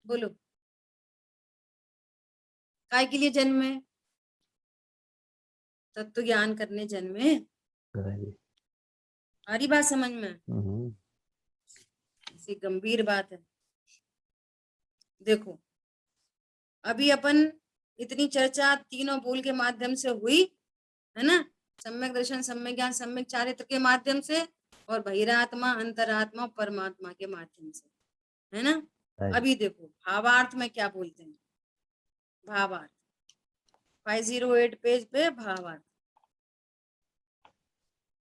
बोलो काय के लिए जन्मे, तत्व ज्ञान करने जन्मे। सारी बात समझ में, ऐसी गंभीर बात है। देखो अभी अपन इतनी चर्चा तीनों बोल के माध्यम से हुई है ना, सम्यक दर्शन, सम्यक ज्ञान, सम्यक चारित्र के माध्यम से, और बहिरात्मा, अंतरात्मा, परमात्मा के माध्यम से, है ना। अभी देखो भावार्थ में क्या बोलते हैं, भावार्थ 508 पेज पे भावार्थ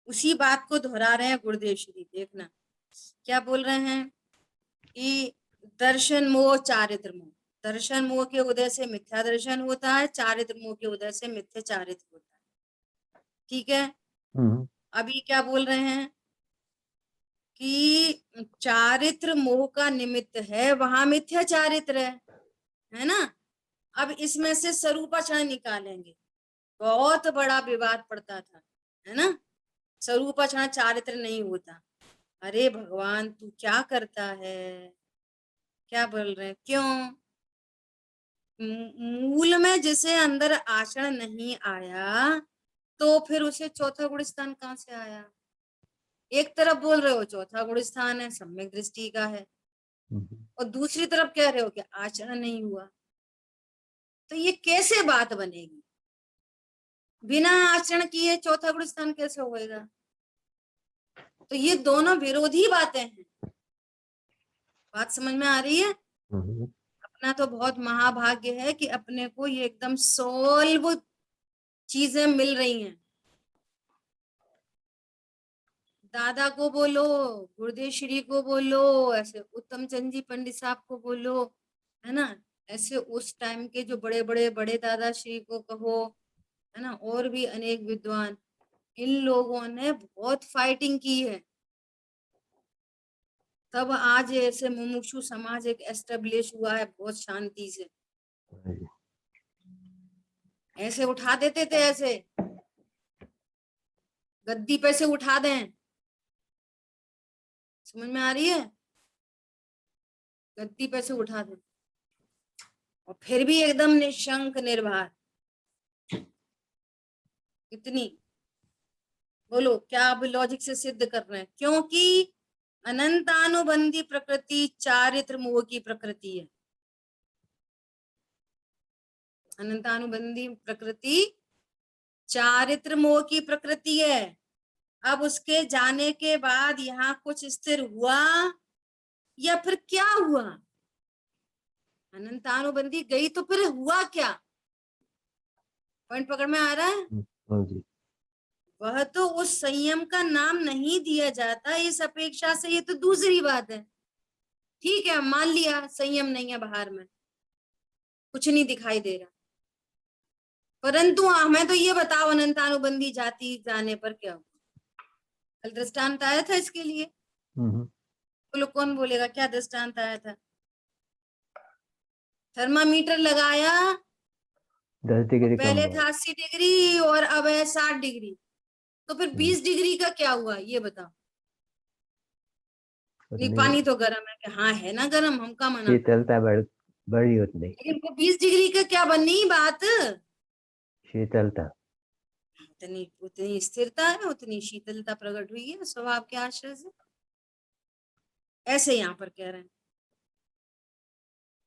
उसी बात को दोहरा रहे हैं गुरुदेव श्री। देखना क्या बोल रहे हैं कि दर्शन मोह चारित्र मोह, दर्शन मोह के उदय से मिथ्या दर्शन होता है, चारित्र मोह के उदय से मिथ्या चारित्र होता है। ठीक है, अभी क्या बोल रहे हैं कि चारित्र मोह का निमित्त है, वहां मिथ्या चारित्र है ना। अब इसमें से स्वरूपाचरण निकालेंगे, बहुत बड़ा विवाद पड़ता था, है ना। स्वरूपाचरण चारित्र नहीं होता। अरे भगवान तू क्या करता है, क्या बोल रहे हैं, क्यों मूल में जिसे अंदर आचरण नहीं आया तो फिर उसे चौथा गुण स्थान कहाँ से आया। एक तरफ बोल रहे हो चौथा गुण स्थान है, सम्यक दृष्टि का है, और दूसरी तरफ कह रहे हो कि आचरण नहीं हुआ। तो ये कैसे बात बनेगी, बिना आचरण किए चौथा गुण स्थान कैसे होएगा। तो ये दोनों विरोधी बातें हैं। बात समझ में आ रही है। अपना तो बहुत महाभाग्य है कि अपने को ये एकदम सोल्व चीजें मिल रही हैं। दादा को बोलो, गुरुदेव श्री को बोलो, ऐसे उत्तम चंद जी पंडित साहब को बोलो, है ना, ऐसे उस टाइम के जो बड़े बड़े बड़े दादा श्री को कहो, है ना, और भी अनेक विद्वान, इन लोगों ने बहुत फाइटिंग की है, तब आज ऐसे मुमुक्षु समाज एक एस्टेब्लिश हुआ है बहुत शांति से। ऐसे उठा देते थे, ऐसे गद्दी पे से उठा दें, समझ में आ रही है, गद्दी पे से उठा दें, और फिर भी एकदम निशंक निर्भय। इतनी बोलो क्या अब लॉजिक से सिद्ध कर रहे हैं, क्योंकि अनंतानुबंधी प्रकृति चारित्र मोह की प्रकृति है। अनंतानुबंधी प्रकृति चारित्र मोह की प्रकृति है। अब उसके जाने के बाद यहाँ कुछ स्थिर हुआ या फिर क्या हुआ, अनंतानुबंधी गई तो फिर हुआ क्या, पॉइंट पकड़ में आ रहा है। वह तो उस संयम का नाम नहीं दिया जाता इस अपेक्षा से, ये तो दूसरी बात है। ठीक है, मान लिया संयम नहीं है, बाहर में कुछ नहीं दिखाई दे रहा, परंतु हमें तो ये बताओ अनंतानुबंधी जाति जाने पर क्या हुआ। कल दृष्टांत आया था इसके लिए, बोलो कौन बोलेगा क्या दृष्टांत आया था। थर्मामीटर लगाया, 10 डिग्री पहले कम था 80 डिग्री और अब है 60 डिग्री, तो फिर 20 डिग्री का क्या हुआ ये बताओ। नहीं पानी तो गर्म है, कि हाँ है ना गर्म, हम का मना, शीतलता बढ़ी उतनी, लेकिन वो 20 डिग्री का क्या बनी बात, शीतलता उतनी उतनी स्थिरता है, उतनी शीतलता प्रकट हुई है स्वभाव के आश्रय से। ऐसे यहाँ पर कह रहे हैं,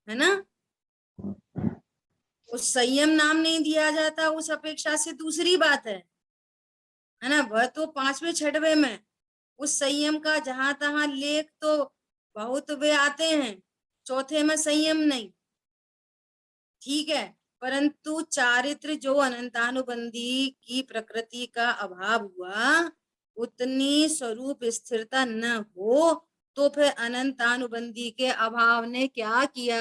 है ना। उस संयम नाम नहीं दिया जाता उस अपेक्षा से दूसरी बात है ना। वह तो 5वें 6वें में उस संयम का जहां तहां लेख तो बहुत वे आते हैं, चौथे में संयम नहीं, ठीक है, परंतु चारित्र जो अनंतानुबंधी की प्रकृति का अभाव हुआ, उतनी स्वरूप स्थिरता न हो, तो फिर अनंतानुबंधी के अभाव ने क्या किया।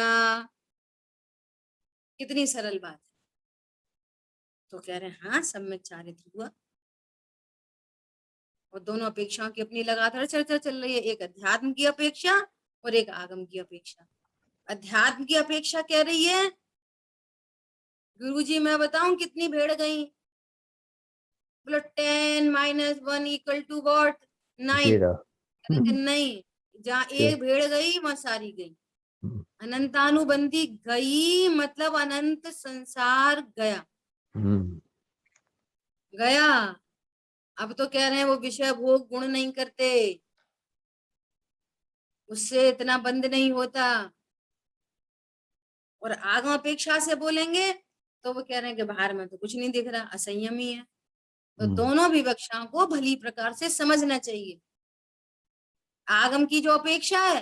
कितनी सरल बात है। तो कह रहे हैं हाँ सम्यक चारित्र हुआ, और दोनों अपेक्षाओं की अपनी लगातार चर्चा चल रही है, एक अध्यात्म की अपेक्षा और एक आगम की अपेक्षा। अध्यात्म की अपेक्षा कह रही है गुरुजी मैं बताऊं कितनी भेड़ गई, बोलो 10 - 1 = व्हाट, 9। नहीं, जहाँ एक भेड़ गई वहां सारी गई। अनंतानुबंधी गई मतलब अनंत संसार गया, गया। अब तो कह रहे हैं वो विषय भोग गुण नहीं करते, उससे इतना बंद नहीं होता। और आगम अपेक्षा से बोलेंगे तो वो कह रहे हैं कि बाहर में तो कुछ नहीं दिख रहा, असंयम ही है। तो दोनों विवक्षाओं को भली प्रकार से समझना चाहिए। आगम की जो अपेक्षा है,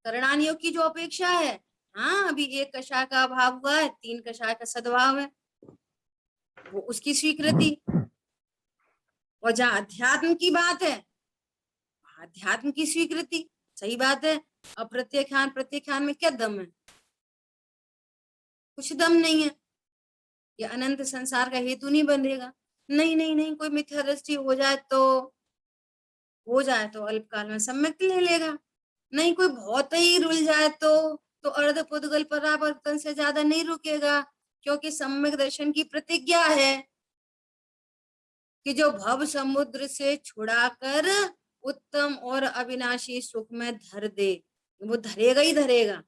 करणान योग की जो अपेक्षा है, हाँ, अभी एक कषाय का अभाव हुआ है, 3 कषाय का सद्भाव है, वो उसकी स्वीकृति। और जहाँ अध्यात्म की बात है, अध्यात्म की स्वीकृति। सही बात है। अब प्रत्याख्यान में क्या दम है? कुछ दम नहीं है। ये अनंत संसार का हेतु नहीं बंधेगा। नहीं नहीं नहीं, कोई मिथ्या दृष्टि हो जाए तो अल्पकाल में सम्यक ले लेगा। नहीं, कोई बहुत ही रुल जाए तो अर्ध पुद्गल परावर्तन से ज्यादा नहीं रुकेगा, क्योंकि सम्यक दर्शन की प्रतिज्ञा है कि जो भव समुद्र से छुड़ाकर उत्तम और अविनाशी सुख में धर दे, वो धरेगा ही धरेगा।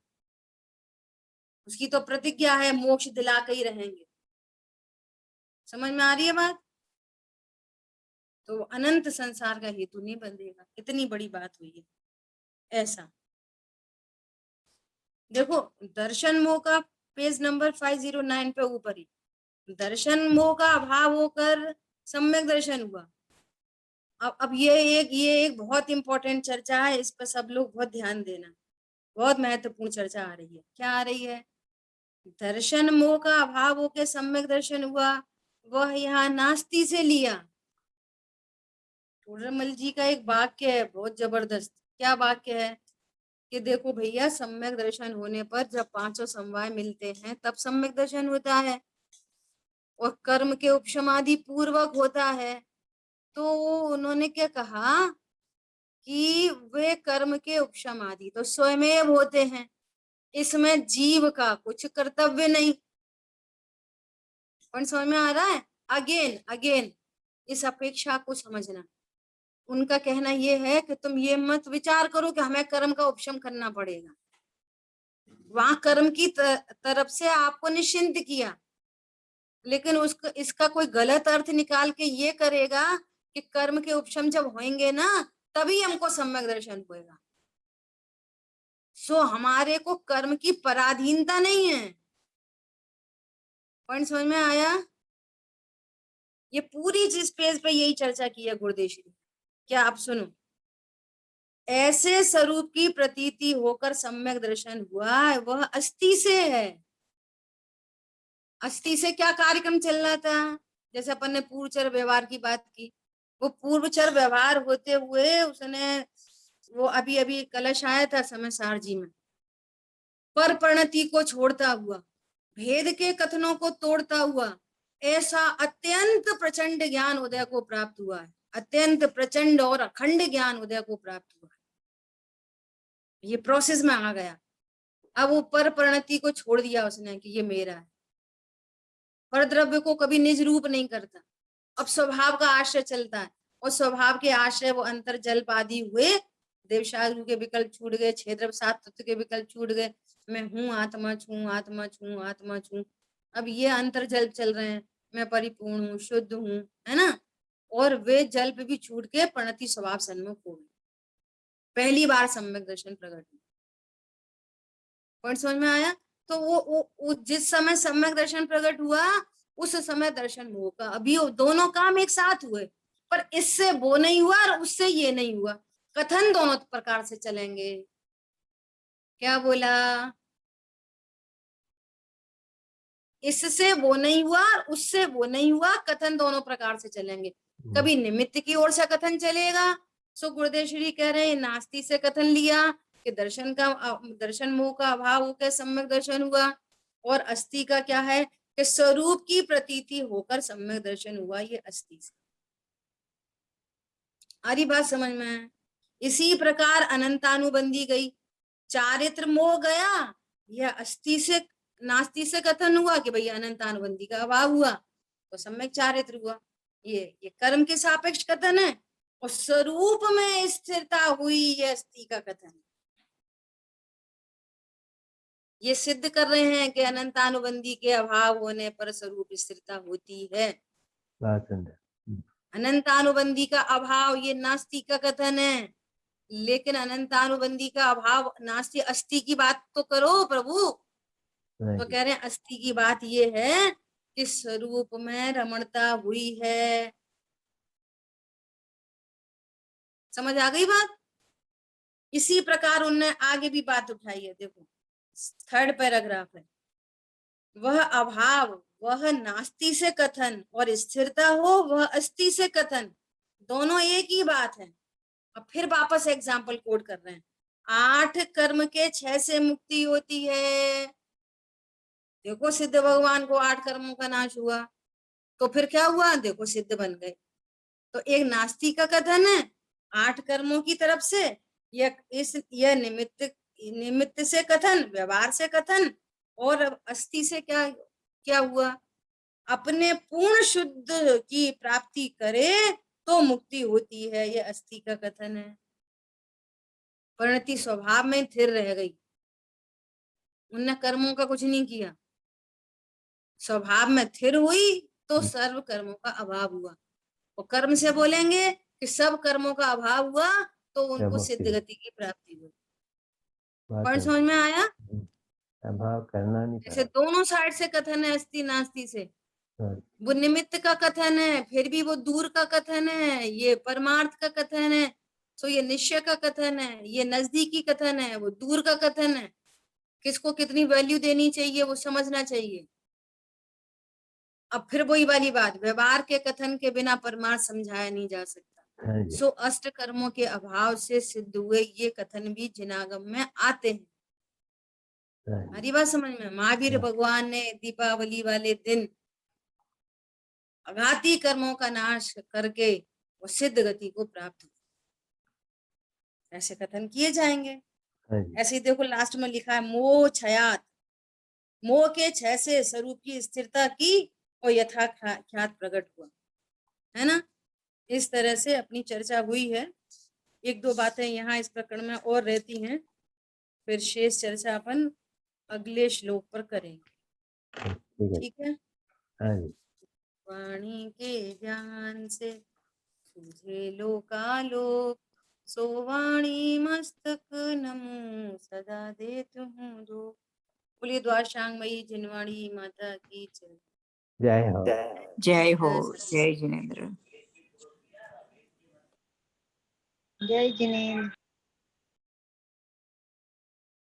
उसकी तो प्रतिज्ञा है, मोक्ष दिला के ही रहेंगे। समझ में आ रही है बात? तो अनंत संसार का हेतु नहीं बंधेगा। इतनी बड़ी बात हुई है। ऐसा देखो, दर्शन मोह का पेज नंबर 509 पे ऊपर ही, दर्शन मोह का अभाव होकर सम्यक दर्शन हुआ। अब ये एक बहुत इंपॉर्टेंट चर्चा है, इस पर सब लोग बहुत ध्यान देना। बहुत महत्वपूर्ण चर्चा आ रही है। क्या आ रही है? दर्शन मोह का अभाव होकर सम्यक दर्शन हुआ, वह यहाँ नास्ति से लिया। टोडरमल जी का एक वाक्य है बहुत जबरदस्त। क्या वाक्य है? कि देखो भैया, सम्यक दर्शन होने पर जब पांचों समवाय मिलते हैं तब सम्यक दर्शन होता है, और कर्म के उपशमादि पूर्वक होता है। तो उन्होंने क्या कहा कि वे कर्म के उपशमादि तो स्वयमेव होते हैं, इसमें जीव का कुछ कर्तव्य नहीं। पॉइंट समझ में आ रहा है? अगेन इस अपेक्षा को समझना। उनका कहना यह है कि तुम ये मत विचार करो कि हमें कर्म का उपशम करना पड़ेगा। वहां कर्म की तरफ से आपको निश्चिंत किया, लेकिन उसका इसका कोई गलत अर्थ निकाल के ये करेगा कि कर्म के उपशम जब होंगे ना तभी हमको सम्यक दर्शन होएगा। सो हमारे को कर्म की पराधीनता नहीं है। पॉइंट समझ में आया? ये पूरी जिस पेज पे यही चर्चा की है गुरुदेव श्री। क्या आप सुनो, ऐसे स्वरूप की प्रतीति होकर सम्यक दर्शन हुआ, वह अस्थि से है। अस्थि से क्या कार्यक्रम चल रहा था? जैसे अपन ने पूर्वचर व्यवहार की बात की, वो पूर्वचर व्यवहार होते हुए उसने वो अभी कलश आया था समय सार जी में, पर परिणति को छोड़ता हुआ, भेद के कथनों को तोड़ता हुआ, ऐसा अत्यंत प्रचंड ज्ञान उदय को प्राप्त हुआ है। अत्यंत प्रचंड और अखंड ज्ञान उदय को प्राप्त हुआ है। ये प्रोसेस में आ गया। अब वो पर परिणति को छोड़ दिया उसने कि ये मेरा है। पर द्रव्य को कभी निज रूप नहीं करता, अब स्वभाव का आश्रय चलता है, और स्वभाव के आश्रय वो अंतर जल्प आदि हुए। देवशास्त्र के विकल्प छूट गए, क्षेत्र सात तत्व के विकल्प छूट गए। मैं हूँ आत्मा छू, आत्मा छू, आत्मा छू। अब ये अंतर जल्प चल रहे हैं, मैं परिपूर्ण हूँ, शुद्ध हूँ, है ना। और वे जल्प भी छूट के प्रणति स्वभाव सन्मुख हो गए। पहली बार सम्यक दर्शन प्रकट हुआ। पॉइंट समझ में आया? तो वो जिस समय सम्यक दर्शन प्रकट हुआ उस समय दर्शन मोह का, अभी दोनों काम एक साथ हुए, पर इससे वो नहीं हुआ और उससे ये नहीं हुआ। कथन दोनों प्रकार से चलेंगे। क्या बोला? इससे वो नहीं हुआ और उससे वो नहीं हुआ, कथन दोनों प्रकार से चलेंगे। कभी निमित्त की ओर से कथन चलेगा। सो गुरुदेव श्री कह रहे हैं नास्ति से कथन लिया कि दर्शन मोह का अभाव होकर सम्यक दर्शन हुआ, और अस्थि का क्या है कि स्वरूप की प्रतीति होकर सम्यक दर्शन हुआ। ये अस्थि से। आरी बात समझ में? इसी प्रकार अनंतानुबंधी गई, चारित्र मोह गया, यह अस्थि से नास्ति से कथन हुआ कि भाई अनंतानुबंधी का अभाव हुआ तो सम्यक चारित्र हुआ। ये कर्म के सापेक्ष कथन है, और स्वरूप में स्थिरता हुई यह अस्थि का कथन। ये सिद्ध कर रहे हैं कि अनंतानुबंधी के अभाव होने पर स्वरूप स्थिरता होती है। अनंतानुबंधी का अभाव ये नास्ति का कथन है, लेकिन अनंतानुबंधी का अभाव नास्ति अस्थि की बात तो करो प्रभु। तो कह रहे हैं अस्थि की बात ये है कि स्वरूप में रमणता हुई है। समझ आ गई बात? इसी प्रकार उनने आगे भी बात उठाई है। देखो, थर्ड पैराग्राफ है। वह अभाव, वह नास्ति से कथन, और स्थिरता हो वह अस्ति से कथन, दोनों एक ही बात है। अब फिर वापस एग्जाम्पल कोट कर रहे हैं। 8 कर्म के 6 से मुक्ति होती है। देखो सिद्ध भगवान को 8 कर्मों का नाश हुआ, तो फिर क्या हुआ, देखो सिद्ध बन गए। तो एक नास्ति का कथन है 8 कर्मों की तरफ से, यह निमित्त से कथन, व्यवहार से कथन, और अस्थि से क्या क्या हुआ, अपने पूर्ण शुद्ध की प्राप्ति करे तो मुक्ति होती है, ये अस्थि का कथन है। परिणति स्वभाव में स्थिर रह गई, उनने कर्मों का कुछ नहीं किया, स्वभाव में स्थिर हुई तो सर्व कर्मों का अभाव हुआ। और कर्म से बोलेंगे कि सब कर्मों का अभाव हुआ तो उनको सिद्ध गति की प्राप्ति हुई। पॉइंट समझ में आया? अभाव करना नहीं जैसे पड़ा। दोनों साइड से कथन है अस्थि नास्ति से, हाँ, वो निमित्त का कथन है, फिर भी वो दूर का कथन है, ये परमार्थ का कथन है, तो ये निश्चय का कथन है, ये नजदीकी कथन है, वो दूर का कथन है। किसको कितनी वैल्यू देनी चाहिए वो समझना चाहिए। अब फिर वही वाली बात, व्यवहार के कथन के बिना परमार्थ समझाया नहीं जा सकता। हाँ जी, सो अष्ट कर्मों के अभाव से सिद्ध हुए ये कथन भी जिनागम में आते हैं। हाँ जी, हमारी बात समझ में? महावीर हाँ। भगवान ने दीपावली वाले दिन अघाती कर्मों का नाश करके वो सिद्ध गति को प्राप्त हुआ, ऐसे कथन किए जाएंगे। हाँ जी, ऐसे ही देखो लास्ट में लिखा है मोह क्षयात, मोह के क्षय से स्वरूप की स्थिरता की और यथा ख्यात प्रकट हुआ, है ना। इस तरह से अपनी चर्चा हुई है। एक दो बातें यहाँ इस प्रकरण में और रहती हैं, फिर शेष चर्चा अपन अगले श्लोक पर करेंगे। ठीक है। ठीक है। हाँ जी, वाणी के ज्ञान से सूझे लोकालोक, सो वाणी मस्तक नमो सदा देत हूँ दो। बोलिए द्वारशांगमयी जिनवाणी माता की जय। जय हो। जय हो। जय जिनेन्द्र। जय जिनेन्द्र।